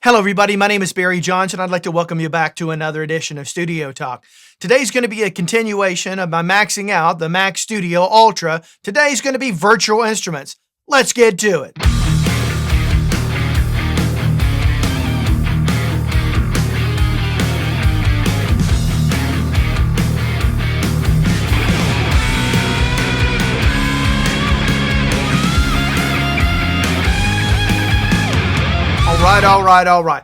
Hello, everybody. My name is Barry Johnson. I'd like to welcome you back to another edition of Studio Talk. Today's going to be a continuation of my maxing out the Mac Studio Ultra. Today's going to be virtual instruments. Let's get to it. All right.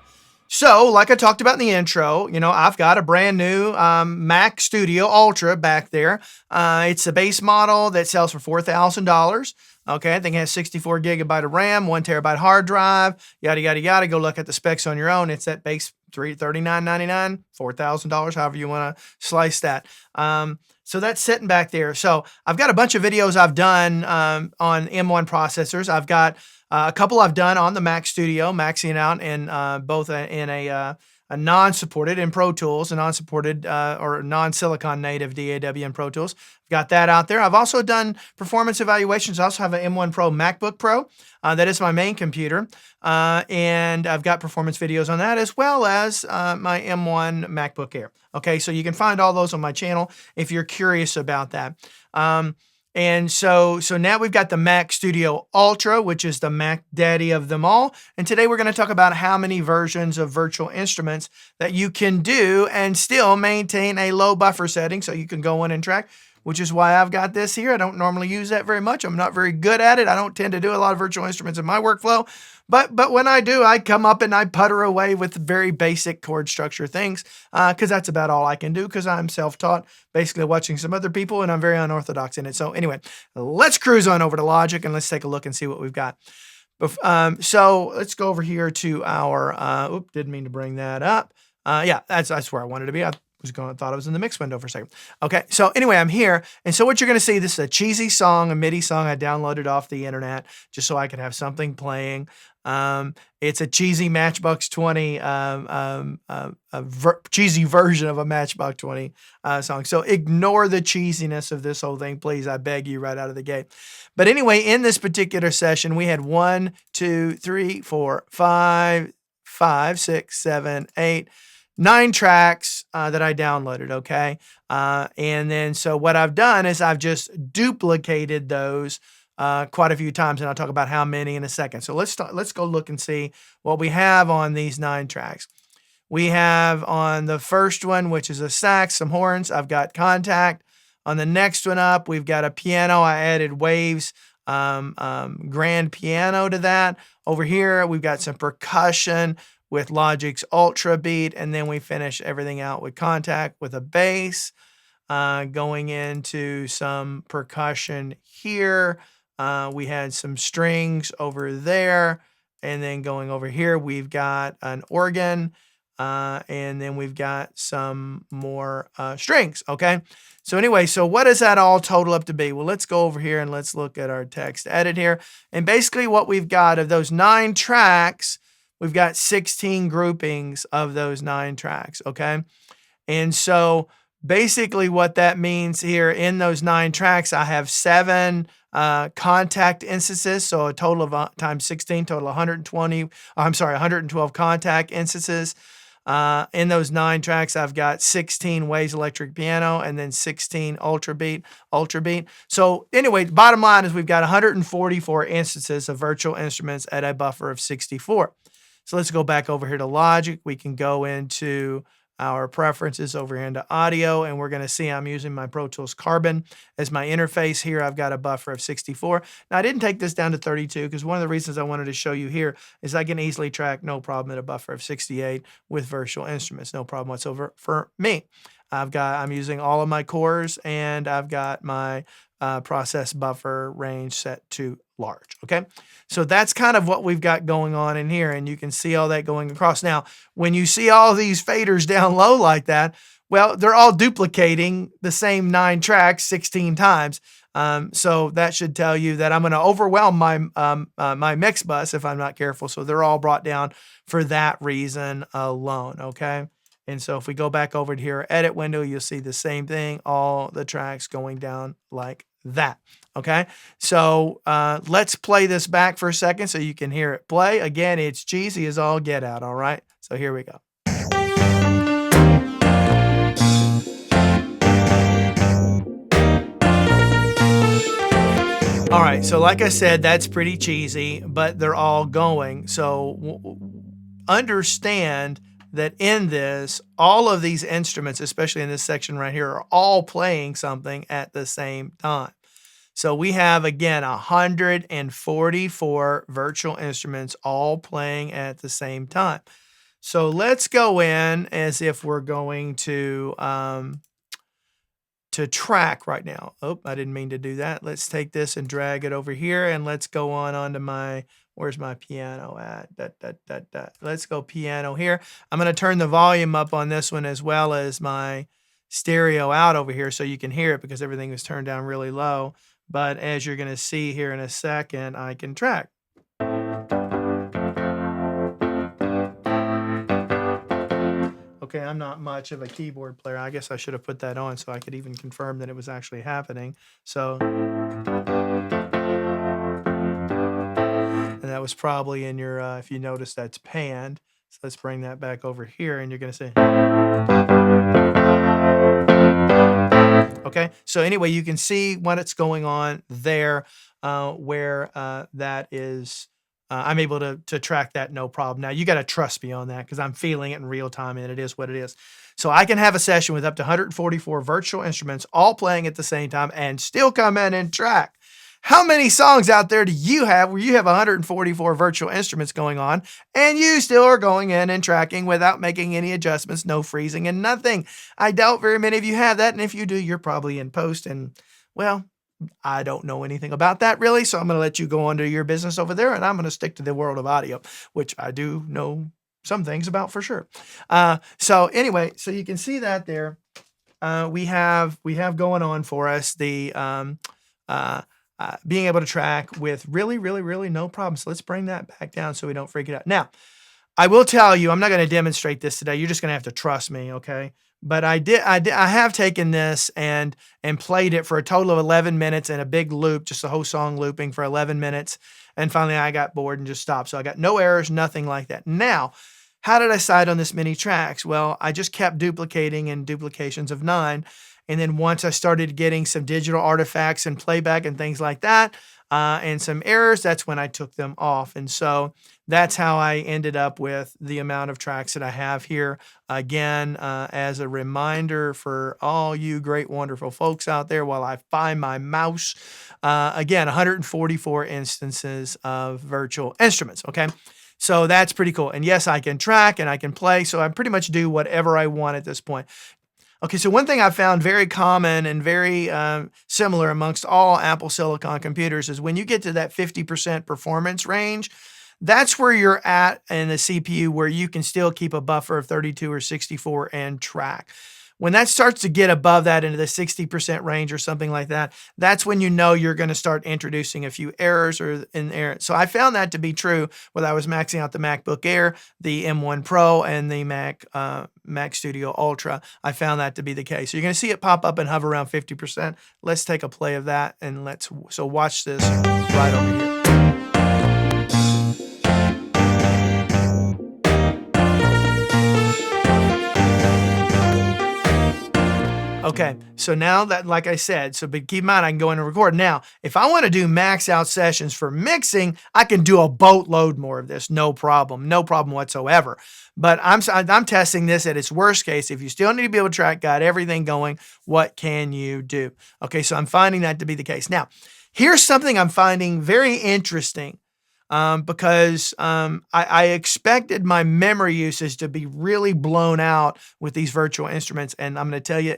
So, like I talked about in the intro, I've got a brand new Mac Studio Ultra back there. It's a base model that sells for $4,000. Okay, I think it has 64 gigabyte of RAM, 1 terabyte hard drive, yada, yada, yada. Go look at the specs on your own. It's that base $39.99, $4,000, however you want to slice that. So that's sitting back there. So I've got a bunch of videos I've done on M1 processors. I've got a couple I've done on the Mac Studio, maxing out in both in a non-supported in Pro Tools, a non-supported or non-silicon native DAW in Pro Tools. Got that out there. I've also done performance evaluations. I also have an M1 Pro MacBook Pro. That is my main computer. And I've got performance videos on that as well as my M1 MacBook Air. Okay, so you can find all those on my channel if you're curious about that. And so now we've got the Mac Studio Ultra, which is the Mac daddy of them all. And today we're going to talk about how many versions of virtual instruments that you can do and still maintain a low buffer setting so you can go in and track, which is why I've got this here. I don't normally use that very much. I'm not very good at it. I don't tend to do a lot of virtual instruments in my workflow. But when I do, I come up and I putter away with very basic chord structure things because that's about all I can do because I'm self-taught, basically watching some other people, and I'm very unorthodox in it. So anyway, let's cruise on over to Logic and let's take a look and see what we've got. So let's go over here to our, didn't mean to bring that up. Yeah, that's where I wanted to be. I thought I was in the mix window for a second. Okay, so anyway, I'm here. And so what you're going to see, this is a cheesy song, a MIDI song I downloaded off the internet just so I could have something playing. It's a cheesy Matchbox 20, cheesy version of a Matchbox 20 song. So ignore the cheesiness of this whole thing, please. I beg you right out of the gate. But anyway, in this particular session, we had 1, 2, 3, 4, 5, 6, 7, 8, 9 tracks that I downloaded, okay? And then so what I've done is I've just duplicated those quite a few times, and I'll talk about how many in a second. So let's go look and see what we have on these 9 tracks. We have on the first one, which is a sax, some horns. I've got Contact. On the next one up, we've got a piano. I added Waves grand piano to that. Over here, we've got some percussion with Logic's Ultra Beat, and then we finish everything out with Contact with a bass, going into some percussion here. We had some strings over there, and then going over here, we've got an organ, and then we've got some more strings, okay? So anyway, so what does that all total up to be? Well, let's go over here and let's look at our text edit here. And basically what we've got of those 9 tracks, we've got 16 groupings of those 9 tracks, okay? And so basically what that means here in those 9 tracks, I have 7 Contact instances, so a total of times 16, total 112 Contact instances. In those 9 tracks, I've got 16 Waves electric piano and then 16 Ultra Beat. So anyway, bottom line is we've got 144 instances of virtual instruments at a buffer of 64. So let's go back over here to Logic. We can go into our preferences over here into audio, and we're going to see I'm using my Pro Tools Carbon as my interface here. I've got a buffer of 64. Now, I didn't take this down to 32 because one of the reasons I wanted to show you here is I can easily track no problem at a buffer of 68 with virtual instruments. No problem whatsoever for me. I'm using all of my cores, and I've got my process buffer range set to large. Okay, so that's kind of what we've got going on in here, and you can see all that going across. Now, when you see all these faders down low like that, well, they're all duplicating the same 9 tracks 16 times. So that should tell you that I'm going to overwhelm my my mix bus if I'm not careful. So they're all brought down for that reason alone. Okay. And so if we go back over to here, edit window, you'll see the same thing, all the tracks going down like that. Okay, so let's play this back for a second so you can hear it play. Again, it's cheesy as all get out, all right? So here we go. All right, so like I said, that's pretty cheesy, but they're all going. So understand that in this, all of these instruments, especially in this section right here, are all playing something at the same time. So we have, again, 144 virtual instruments all playing at the same time. So let's go in as if we're going to track right now. Oh, I didn't mean to do that. Let's take this and drag it over here, and let's go onto my, where's my piano at? Let's go piano here. I'm going to turn the volume up on this one as well as my stereo out over here so you can hear it because everything was turned down really low. But as you're going to see here in a second, I can track. Okay, I'm not much of a keyboard player. I guess I should have put that on so I could even confirm that it was actually happening. So, and that was probably in your, if you notice, that's panned. So let's bring that back over here, and you're going to see. Okay, so anyway, you can see what's going on there, where that is. I'm able to track that no problem. Now, you got to trust me on that because I'm feeling it in real time, and it is what it is. So I can have a session with up to 144 virtual instruments all playing at the same time and still come in and track. How many songs out there do you have where you have 144 virtual instruments going on and you still are going in and tracking without making any adjustments, no freezing and nothing? I doubt very many of you have that, and if you do, you're probably in post, and, well, I don't know anything about that really, so I'm going to let you go on to your business over there, and I'm going to stick to the world of audio, which I do know some things about for sure. So anyway, so you can see that there. We have going on for us the being able to track with really no problem. So let's bring that back down so we don't freak it out. Now, I will tell you, I'm not going to demonstrate this today. You're just going to have to trust me, okay? But I have taken this and played it for a total of 11 minutes in a big loop, just the whole song looping for 11 minutes. And finally I got bored and just stopped. So I got no errors, nothing like that. Now, how did I decide on this many tracks? Well, I just kept duplicating in duplications of 9. And then once I started getting some digital artifacts and playback and things like that, and some errors, that's when I took them off. And so that's how I ended up with the amount of tracks that I have here. Again, as a reminder for all you great, wonderful folks out there, while I find my mouse, again, 144 instances of virtual instruments, okay? So that's pretty cool. And yes, I can track and I can play, so I pretty much do whatever I want at this point. Okay, so one thing I found very common and very similar amongst all Apple Silicon computers is when you get to that 50% performance range, that's where you're at in the CPU where you can still keep a buffer of 32 or 64 and track. When that starts to get above that into the 60% range or something like that, that's when you know you're going to start introducing a few errors or in there. So I found that to be true when I was maxing out the MacBook Air, the M1 Pro, and the Mac Studio Ultra. I found that to be the case. So you're going to see it pop up and hover around 50%. Let's take a play of that, and so watch this right over here. Okay, so now that, like I said, but keep in mind I can go in and record. Now, if I want to do max out sessions for mixing, I can do a boatload more of this, no problem whatsoever. But I'm testing this at its worst case. If you still need to be able to track, got everything going, what can you do? Okay, so I'm finding that to be the case. Now, here's something I'm finding very interesting. Because I expected my memory usage to be really blown out with these virtual instruments, and I'm going to tell you,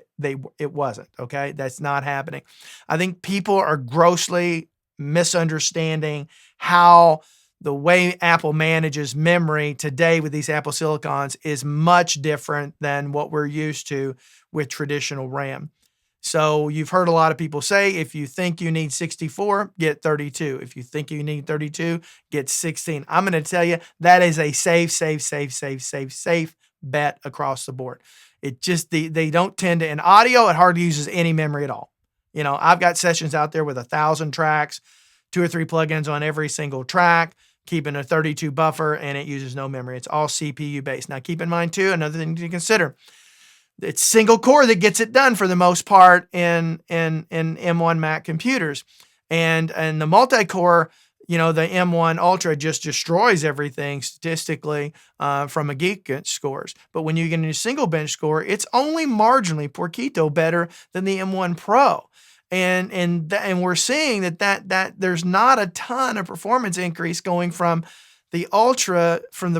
it wasn't, okay? That's not happening. I think people are grossly misunderstanding how the way Apple manages memory today with these Apple Silicons is much different than what we're used to with traditional RAM. So you've heard a lot of people say, if you think you need 64, get 32. If you think you need 32, get 16. I'm going to tell you that is a safe bet across the board. It just, they don't tend to, in audio, it hardly uses any memory at all. You know, I've got sessions out there with 1,000 tracks, 2 or 3 plugins on every single track, keeping a 32 buffer, and it uses no memory. It's all CPU based. Now, keep in mind too, another thing to consider, it's single core that gets it done for the most part in M1 Mac computers. And the multi-core, you know, the M1 Ultra just destroys everything statistically from a Geekbench scores. But when you get into single bench score, it's only marginally poquito better than the M1 Pro. And we're seeing that there's not a ton of performance increase going from the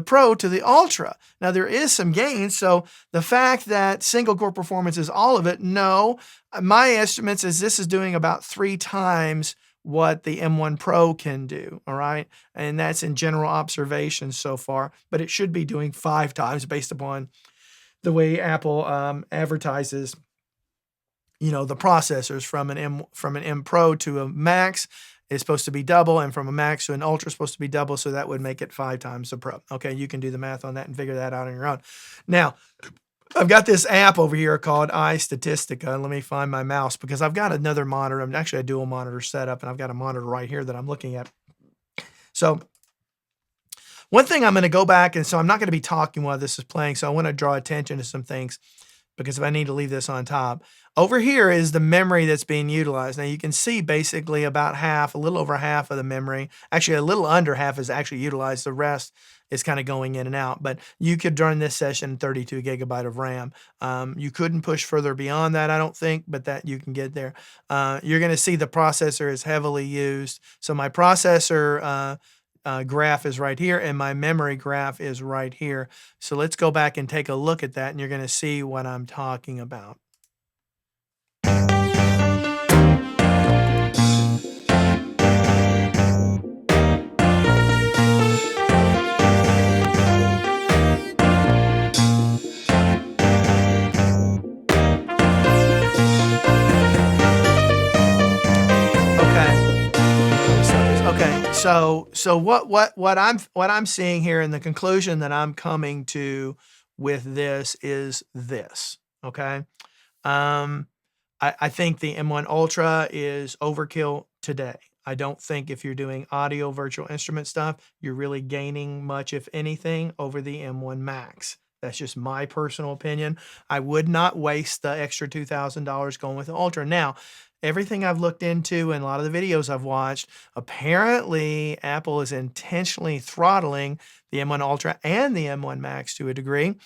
Pro to the Ultra. Now there is some gains. So the fact that single core performance is all of it, no. My estimates is this is doing about 3 times what the M1 Pro can do, all right? And that's in general observations so far, but it should be doing 5 times based upon the way Apple advertises, you know, the processors from an M Pro to a Max is supposed to be double, and from a Max to an Ultra is supposed to be double, so that would make it 5 times the Pro. Okay, you can do the math on that and figure that out on your own. Now, I've got this app over here called iStatistica. Let me find my mouse because I've got another monitor. I'm actually a dual monitor setup, and I've got a monitor right here that I'm looking at. So one thing I'm going to go back, and so I'm not going to be talking while this is playing, so I want to draw attention to some things because if I need to leave this on top. Over here is the memory that's being utilized. Now you can see basically about half, a little over half of the memory, actually a little under half is actually utilized. The rest is kind of going in and out, but you could run this session 32 gigabyte of RAM. You couldn't push further beyond that, I don't think, but that you can get there. You're going to see the processor is heavily used. So my processor graph is right here and my memory graph is right here. So let's go back and take a look at that and you're going to see what I'm talking about. So what I'm seeing here, and the conclusion that I'm coming to with this is this. Okay, I think the M1 Ultra is overkill today. I don't think if you're doing audio virtual instrument stuff, you're really gaining much, if anything, over the M1 Max. That's just my personal opinion. I would not waste the extra $2,000 going with the Ultra. Now, everything I've looked into and a lot of the videos I've watched, apparently Apple is intentionally throttling the M1 Ultra and the M1 Max to a degree.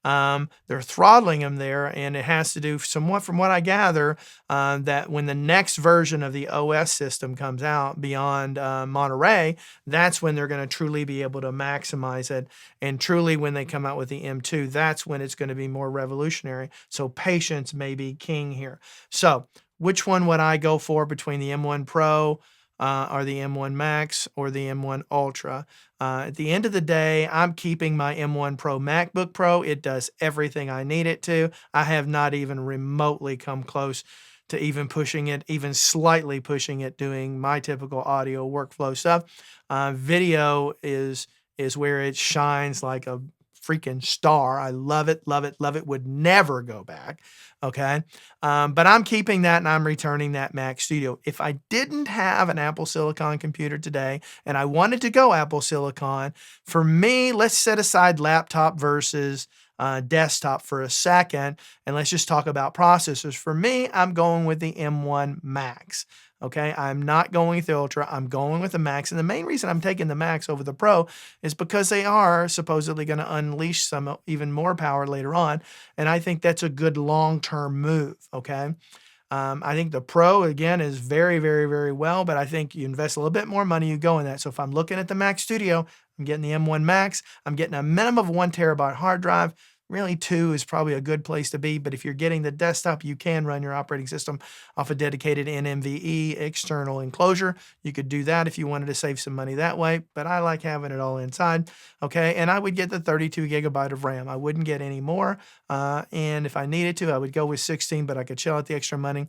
They're throttling them there, and it has to do somewhat, from what I gather, that when the next version of the OS system comes out beyond Monterey, that's when they're going to truly be able to maximize it. And truly, when they come out with the M2, that's when it's going to be more revolutionary. So patience may be king here. So which one would I go for between the M1 Pro or the M1 Max or the M1 Ultra? At the end of the day, I'm keeping my M1 Pro MacBook Pro. It does everything I need it to. I have not even remotely come close to even pushing it, even slightly pushing it, doing my typical audio workflow stuff. Video is where it shines like a freaking star. I love it, love it, love it. Would never go back. Okay. But I'm keeping that and I'm returning that Mac Studio. If I didn't have an Apple Silicon computer today and I wanted to go Apple Silicon, for me, let's set aside laptop versus desktop for a second, and let's just talk about processors. For me, I'm going with the M1 Max. Okay, I'm not going with the Ultra. I'm going with the Max. And the main reason I'm taking the Max over the Pro is because they are supposedly going to unleash some even more power later on. And I think that's a good long-term move. Okay. I think the Pro, again, is very, very, very well, but I think you invest a little bit more money, you go in that. So if I'm looking at the Mac Studio, I'm getting the M1 Max. I'm getting a minimum of 1 terabyte hard drive. Really, 2 is probably a good place to be, but if you're getting the desktop, you can run your operating system off a dedicated NVMe external enclosure. You could do that if you wanted to save some money that way, but I like having it all inside, okay? And I would get the 32 gigabyte of RAM. I wouldn't get any more, and if I needed to, I would go with 16, but I could shell out the extra money.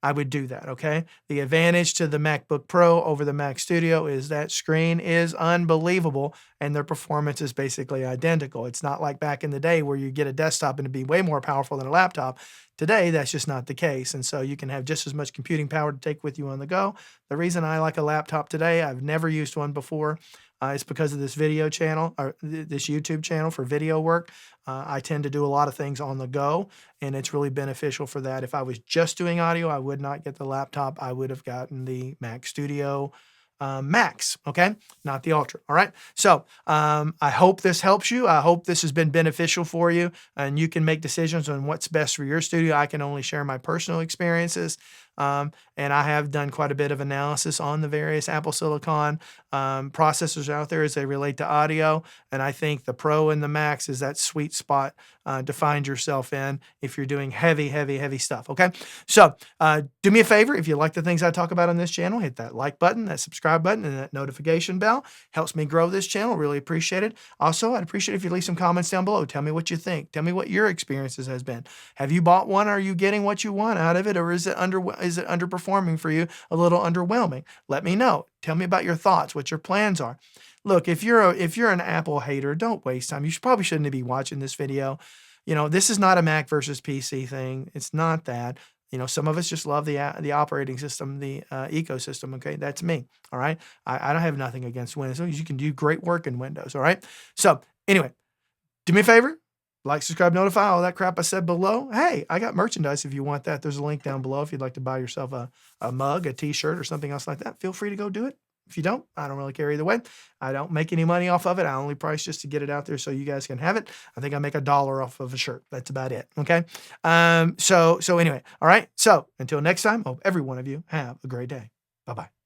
I would do that, okay? The advantage to the MacBook Pro over the Mac Studio is that screen is unbelievable and their performance is basically identical. It's not like back in the day where you get a desktop and it'd be way more powerful than a laptop. Today, that's just not the case. And so you can have just as much computing power to take with you on the go. The reason I like a laptop today, I've never used one before, is because of this video channel or this YouTube channel for video work. I tend to do a lot of things on the go, and it's really beneficial for that. If I was just doing audio, I would not get the laptop. I would have gotten the Mac Studio Max, okay? Not the Ultra, all right? So I hope this helps you. I hope this has been beneficial for you, and you can make decisions on what's best for your studio. I can only share my personal experiences, and I have done quite a bit of analysis on the various Apple Silicon processors out there as they relate to audio, and I think the Pro and the Max is that sweet spot to find yourself in if you're doing heavy stuff, okay? So do me a favor, if you like the things I talk about on this channel, hit that like button, that subscribe button, and that notification bell. Helps me grow this channel. Really appreciate it. Also, I'd appreciate if you leave some comments down below. Tell me what you think. Tell me what your experiences has been. Have you bought one? Are you getting what you want out of it, or is it underperforming for you, a little underwhelming? Let me know. Tell me about your thoughts, what your plans are. Look, if you're an Apple hater, don't waste time. You probably shouldn't be watching this video. You know, this is not a Mac versus PC thing. It's not that. You know, some of us just love the operating system, the ecosystem. Okay, that's me. All right, I don't have nothing against Windows. You can do great work in Windows. All right. So anyway, do me a favor. Like, subscribe, notify, all that crap I said below. Hey, I got merchandise if you want that. There's a link down below if you'd like to buy yourself a mug, a t-shirt, or something else like that. Feel free to go do it. If you don't, I don't really care either way. I don't make any money off of it. I only price just to get it out there so you guys can have it. I think I make $1 off of a shirt. That's about it. Okay. So anyway, all right. So until next time, hope every one of you have a great day. Bye-bye.